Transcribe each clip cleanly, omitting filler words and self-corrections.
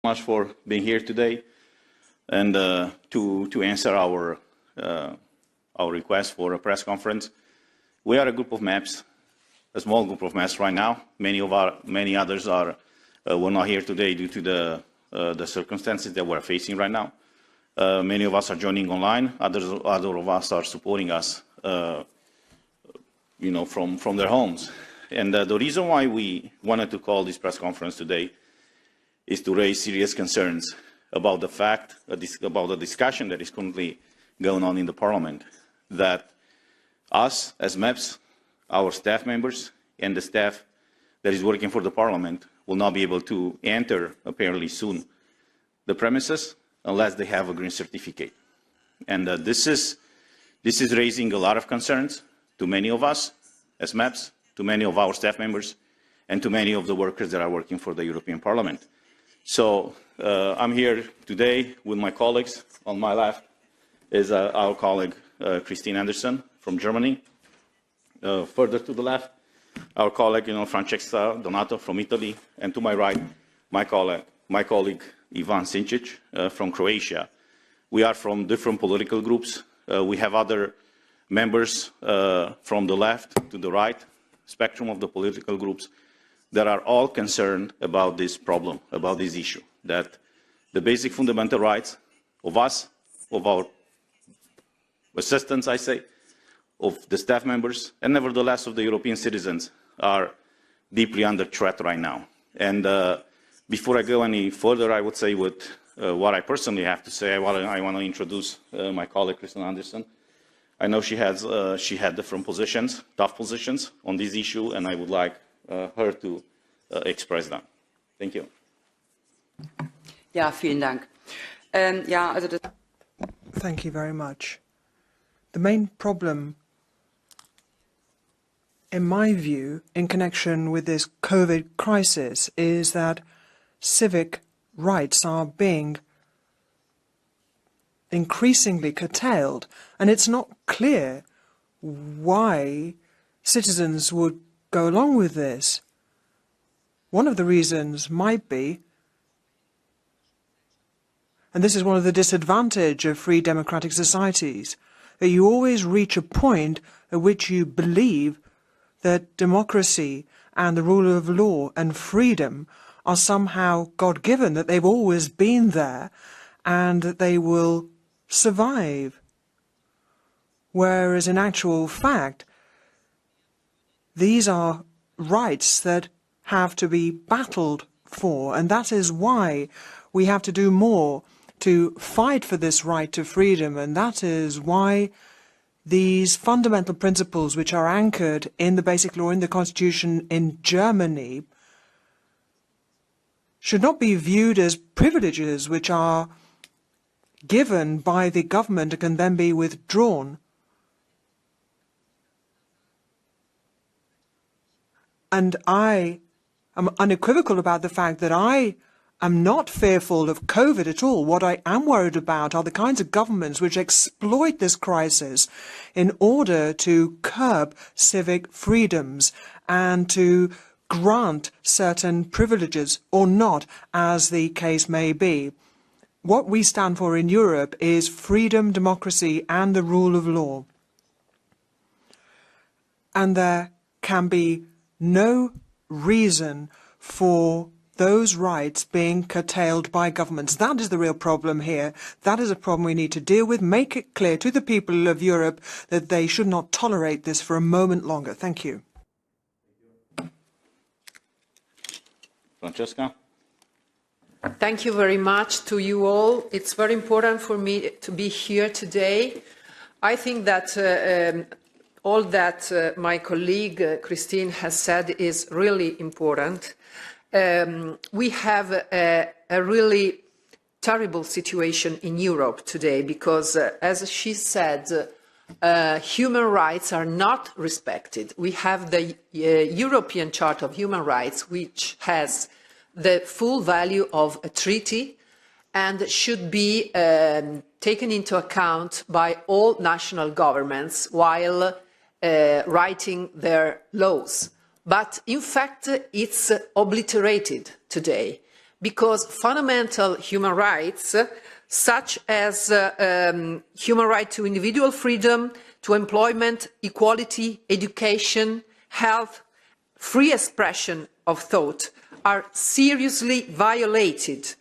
much for being here today and to answer our request for a press conference. We are a group of MEPs, a small group of MEPs right now. Many others were not here today due to the circumstances that we're facing right now. Many of us are joining online. Other of us are supporting us, from their homes. And the reason why we wanted to call this press conference today is to raise serious concerns about the fact, about the discussion that is currently going on in the Parliament, that us as MEPs, our staff members, and the staff that is working for the Parliament will not be able to enter, apparently soon, the premises unless they have a green certificate. And this is raising a lot of concerns to many of us as MEPs, to many of our staff members, and to many of the workers that are working for the European Parliament. So I'm here today with my colleagues. On my left is our colleague Christine Anderson from Germany. Further to the left, our colleague Francesca Donato from Italy, and to my right, my colleague Ivan Sinčić from Croatia. We are from different political groups. We have other members from the left to the right spectrum of the political groups that are all concerned about this problem, about this issue, that the basic fundamental rights of us, of our assistants, I say, of the staff members, and nevertheless of the European citizens are deeply under threat right now. And before I go any further, I would say what I personally have to say. I want to introduce my colleague, Christine Anderson. I know she had different positions, tough positions on this issue, and I would like her to express them. Thank you. Ja, vielen Dank. Thank you very much. The main problem, in my view, in connection with this COVID crisis is that civic rights are being increasingly curtailed, and it's not clear why citizens would go along with this. One of the reasons might be, and this is one of the disadvantages of free democratic societies, that you always reach a point at which you believe that democracy and the rule of law and freedom are somehow God-given, that they've always been there and that they will survive. Whereas in actual fact, these are rights that have to be battled for, and that is why we have to do more to fight for this right to freedom, and that is why these fundamental principles which are anchored in the basic law, in the constitution in Germany, should not be viewed as privileges which are given by the government and can then be withdrawn. And I am unequivocal about the fact that I am not fearful of COVID at all. What I am worried about are the kinds of governments which exploit this crisis in order to curb civic freedoms and to grant certain privileges or not, as the case may be. What we stand for in Europe is freedom, democracy, and the rule of law. And there can be no reason for those rights being curtailed by governments. That is the real problem here. That is a problem we need to deal with. Make it clear to the people of Europe that they should not tolerate this for a moment longer. Thank you. Francesca? Thank you very much to you all. It's very important for me to be here today. I think that all that my colleague Christine has said is really important. We have a really terrible situation in Europe today because, as she said, human rights are not respected. We have the European Charter of Human Rights, which has the full value of a treaty and should be taken into account by all national governments while writing their laws. But in fact, it's obliterated today because fundamental human rights, such as human right to individual freedom, to employment, equality, education, health, free expression of thought, are seriously violated.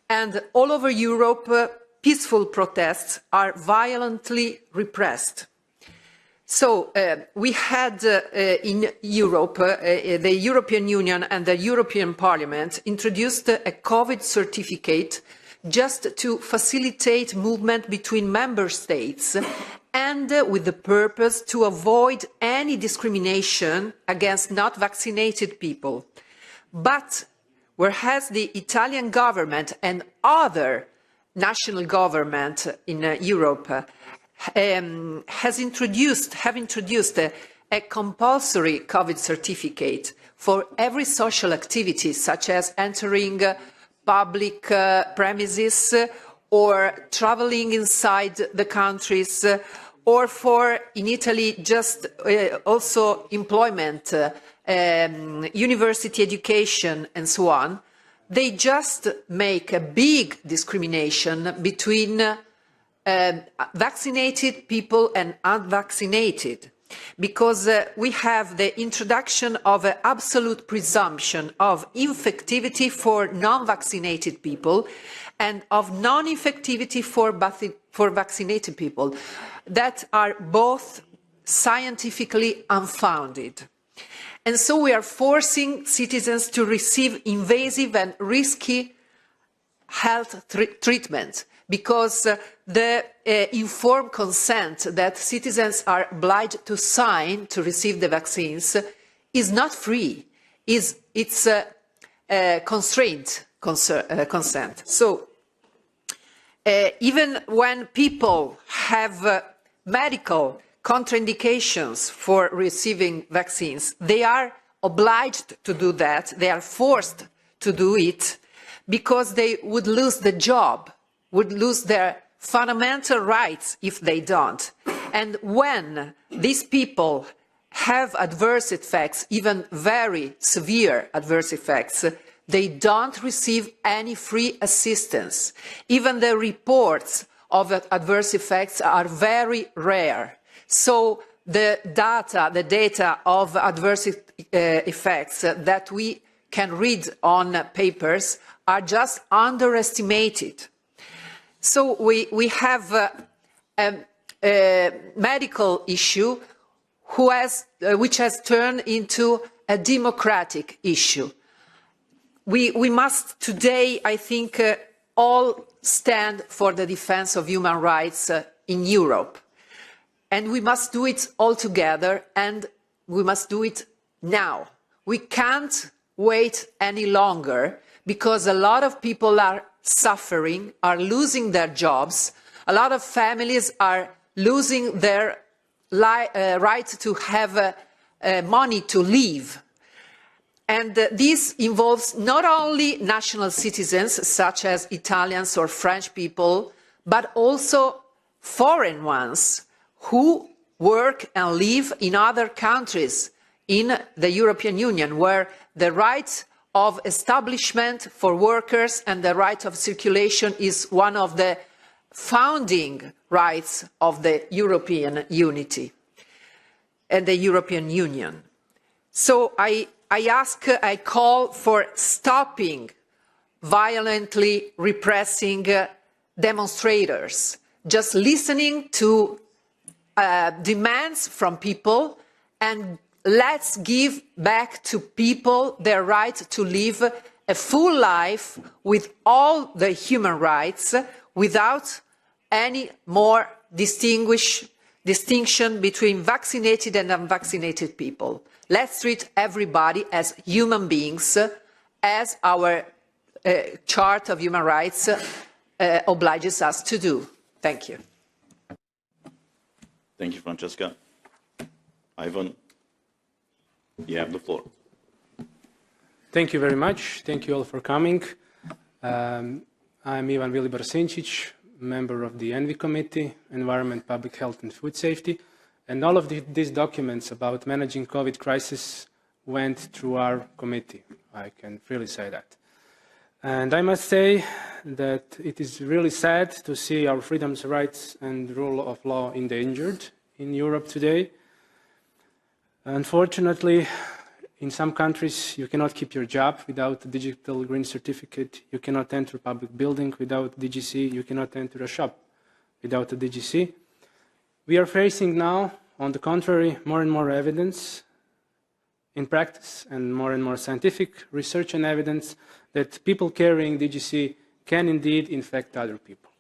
And all over Europe, peaceful protests are violently repressed. So we had in Europe, the European Union and the European Parliament introduced a COVID certificate just to facilitate movement between member states and with the purpose to avoid any discrimination against not vaccinated people. But whereas the Italian government and other national governments in Europe have introduced a compulsory COVID certificate for every social activity, such as entering public premises or traveling inside the countries, or for, in Italy, just also employment, university education, and so on. They just make a big discrimination between vaccinated people and unvaccinated, because we have the introduction of an absolute presumption of infectivity for non-vaccinated people and of non-infectivity for vaccinated people that are both scientifically unfounded. And so we are forcing citizens to receive invasive and risky health treatment, because the informed consent that citizens are obliged to sign to receive the vaccines is not free. It's a constrained consent. So even when people have medical contraindications for receiving vaccines, they are obliged to do that. They are forced to do it because they would lose the job, would lose their fundamental rights if they don't. And when these people have adverse effects, even very severe adverse effects, they don't receive any free assistance. Even the reports of adverse effects are very rare. So the data of adverse effects that we can read on papers are just underestimated. So we have a medical issue which has turned into a democratic issue. We must today, I think, all stand for the defense of human rights in Europe. And we must do it all together, and we must do it now. We can't wait any longer, because a lot of people are suffering, are losing their jobs. A lot of families are losing their right to have money to live. And this involves not only national citizens, such as Italians or French people, but also foreign ones who work and live in other countries in the European Union, where the right of establishment for workers and the right of circulation is one of the founding rights of the European unity and the European Union. So I call for stopping violently repressing demonstrators, just listening to demands from people, and let's give back to people their right to live a full life with all the human rights, without any more distinction between vaccinated and unvaccinated people. Let's treat everybody as human beings, as our Chart of Human Rights obliges us to do. Thank you. Thank you, Francesca. Ivan, you have the floor. Thank you very much. Thank you all for coming. I'm Ivan Vilibor Sinčić, member of the ENVI Committee, Environment, Public Health and Food Safety. And all of these documents about managing COVID crisis went through our committee. I can freely say that. And I must say that it is really sad to see our freedoms, rights and rule of law endangered in Europe today. Unfortunately, in some countries, you cannot keep your job without a digital green certificate. You cannot enter a public building without DGC. You cannot enter a shop without a DGC. We are facing now, on the contrary, more and more evidence in practice and more scientific research and evidence that people carrying DGC can indeed infect other people.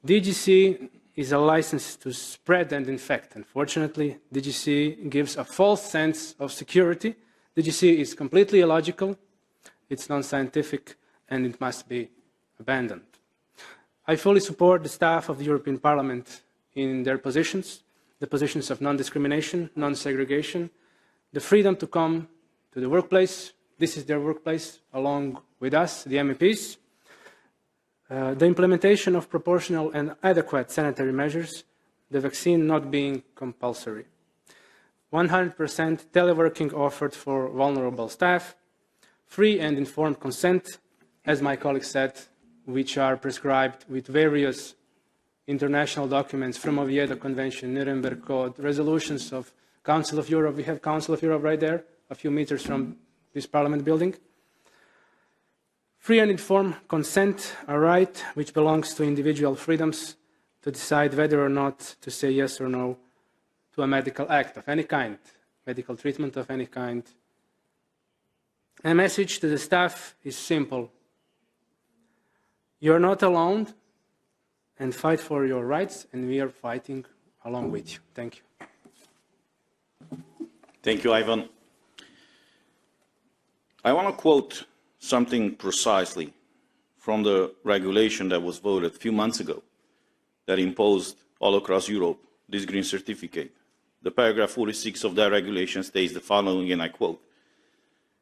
DGC is a license to spread and infect. Unfortunately, DGC gives a false sense of security. DGC is completely illogical, it's non-scientific, and it must be abandoned. I fully support the staff of the European Parliament in their positions, the positions of non-discrimination, non-segregation, the freedom to come to the workplace. This is their workplace, along with us, the MEPs. The implementation of proportional and adequate sanitary measures, the vaccine not being compulsory. 100% teleworking offered for vulnerable staff, free and informed consent, as my colleague said, which are prescribed with various international documents from Oviedo Convention, Nuremberg Code, resolutions of Council of Europe. We have Council of Europe right there, a few meters from this Parliament building. Free and informed consent, a right which belongs to individual freedoms to decide whether or not to say yes or no to a medical act of any kind, medical treatment of any kind. A message to the staff is simple. You're not alone, and fight for your rights, and we are fighting along with you. Thank you. Thank you, Ivan. I want to quote something precisely from the regulation that was voted a few months ago that imposed all across Europe this green certificate. The paragraph 46 of that regulation states the following, and I quote,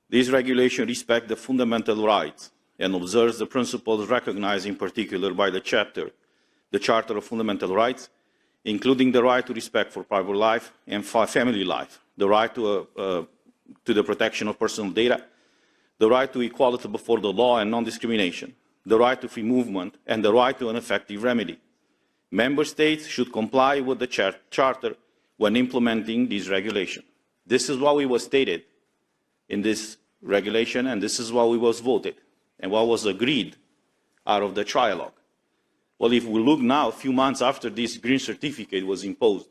"This regulation respects the fundamental rights and observes the principles recognized in particular by the Charter of Fundamental Rights, including the right to respect for private life and family life, the right to the protection of personal data, the right to equality before the law and non-discrimination, the right to free movement, and the right to an effective remedy. Member States should comply with the Charter when implementing this regulation." This is what was stated in this regulation, and this is what was voted, and what was agreed out of the trialogue. Well, if we look now, a few months after this green certificate was imposed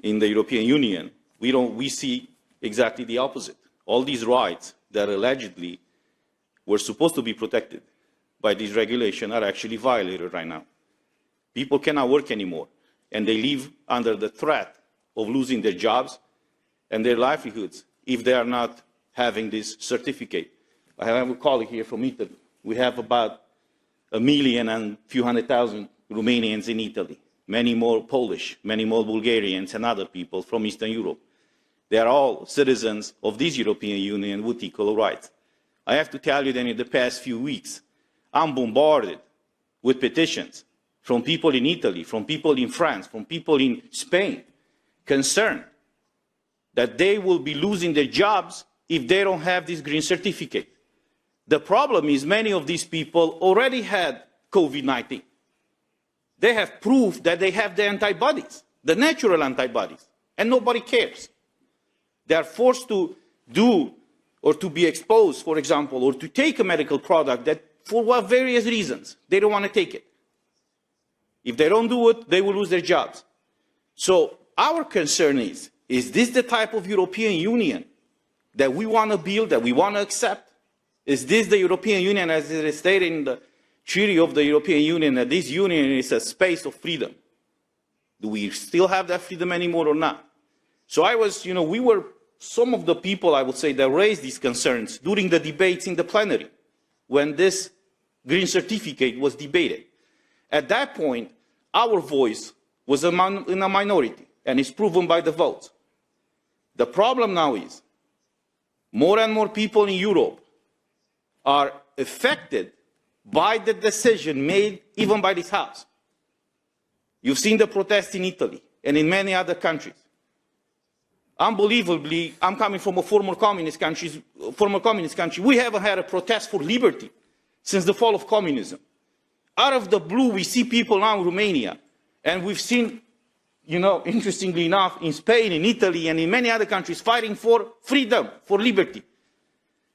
in the European Union, we see exactly the opposite. All these rights that allegedly were supposed to be protected by this regulation are actually violated right now. People cannot work anymore, and they live under the threat of losing their jobs and their livelihoods if they are not having this certificate. I have a colleague here from Italy. We have about 1 million and a few 100,000 Romanians in Italy, many more Polish, many more Bulgarians and other people from Eastern Europe. They are all citizens of this European Union with equal rights. I have to tell you that in the past few weeks, I'm bombarded with petitions from people in Italy, from people in France, from people in Spain, concerned that they will be losing their jobs if they don't have this green certificate. The problem is many of these people already had COVID-19. They have proof that they have the antibodies, the natural antibodies, and nobody cares. They are forced to do or to be exposed, for example, or to take a medical product that, for various reasons, they don't want to take it. If they don't do it, they will lose their jobs. So our concern is this the type of European Union that we want to build, that we want to accept? Is this the European Union, as it is stated in the Treaty of the European Union, that this union is a space of freedom? Do we still have that freedom anymore or not? So we were some of the people, I would say, that raised these concerns during the debates in the plenary when this green certificate was debated. At that point, our voice was in a minority, and it's proven by the votes. The problem now is more and more people in Europe are affected by the decision made even by this House. You've seen the protests in Italy and in many other countries. Unbelievably, I'm coming from a former communist country. We haven't had a protest for liberty since the fall of communism. Out of the blue, we see people now in Romania, and we've seen, interestingly enough, in Spain, in Italy, and in many other countries, fighting for freedom, for liberty.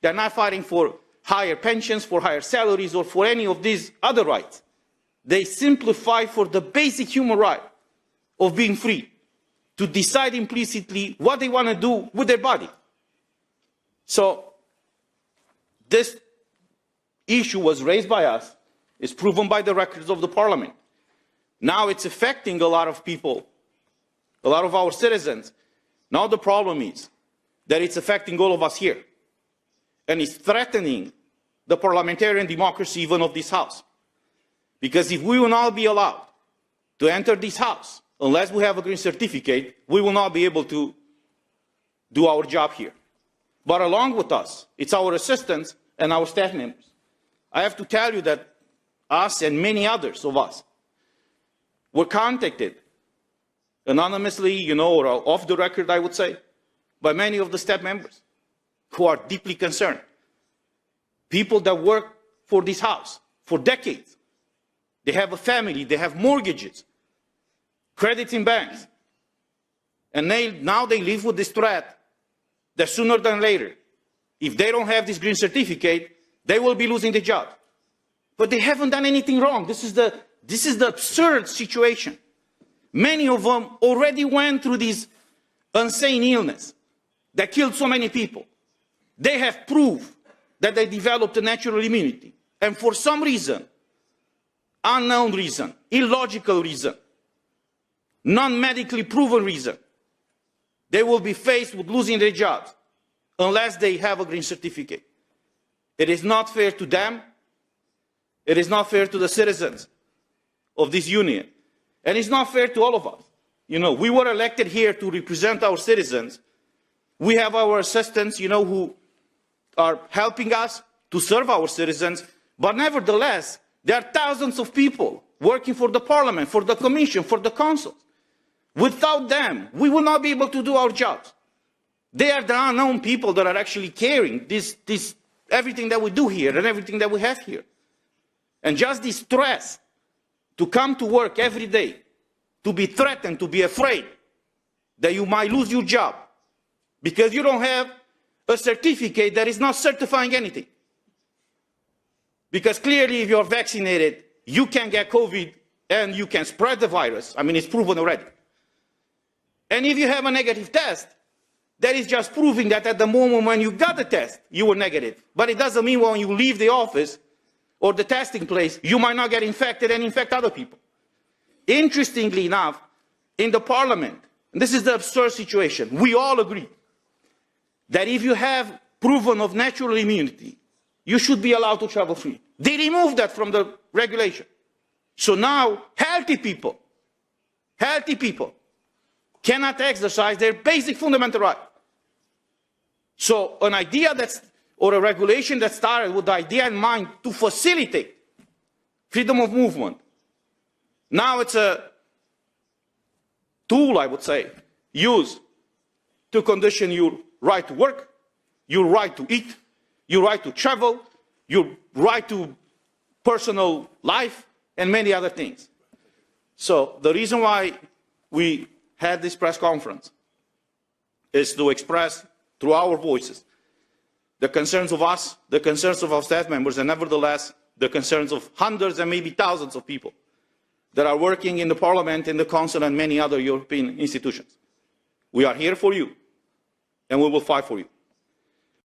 They're not fighting for higher pensions, for higher salaries, or for any of these other rights. They simply fight for the basic human right of being free, to decide implicitly what they want to do with their body. So this issue was raised by us, is proven by the records of the parliament. Now it's affecting a lot of people, a lot of our citizens. Now the problem is that it's affecting all of us here. And it's threatening the parliamentarian democracy even of this House. Because if we will not be allowed to enter this House, unless we have a green certificate, we will not be able to do our job here. But along with us, it's our assistants and our staff members. I have to tell you that us and many others of us were contacted anonymously, or off the record, I would say, by many of the staff members who are deeply concerned. People that work for this House for decades. They have a family, they have mortgages, credits in banks. And now they live with this threat that sooner than later, if they don't have this green certificate, they will be losing their job. But they haven't done anything wrong. This is the absurd situation. Many of them already went through this insane illness that killed so many people. They have proof that they developed a natural immunity. And for some reason, unknown reason, illogical reason, non-medically proven reason, they will be faced with losing their jobs unless they have a green certificate. It is not fair to them. It is not fair to the citizens of this union. And it's not fair to all of us. We were elected here to represent our citizens. We have our assistants, who are helping us to serve our citizens. But nevertheless, there are thousands of people working for the parliament, for the commission, for the council. Without them, we will not be able to do our jobs. They are the unknown people that are actually carrying everything that we do here and everything that we have here. And just this stress to come to work every day, to be threatened, to be afraid that you might lose your job because you don't have a certificate that is not certifying anything. Because clearly, if you're vaccinated, you can get COVID and you can spread the virus. I mean, it's proven already. And if you have a negative test, that is just proving that at the moment when you got the test, you were negative. But it doesn't mean when you leave the office or the testing place, you might not get infected and infect other people. Interestingly enough, in the parliament, and this is the absurd situation, we all agree that if you have proven of natural immunity, you should be allowed to travel free. They removed that from the regulation. So now, healthy people cannot exercise their basic fundamental right. So an idea or a regulation that started with the idea in mind to facilitate freedom of movement, now it's a tool, I would say, used to condition your right to work, your right to eat, your right to travel, your right to personal life, and many other things. So the reason why we had this press conference is to express through our voices the concerns of us, the concerns of our staff members, and nevertheless the concerns of hundreds and maybe thousands of people that are working in the Parliament, in the Council, and many other European institutions. We are here for you, and we will fight for you.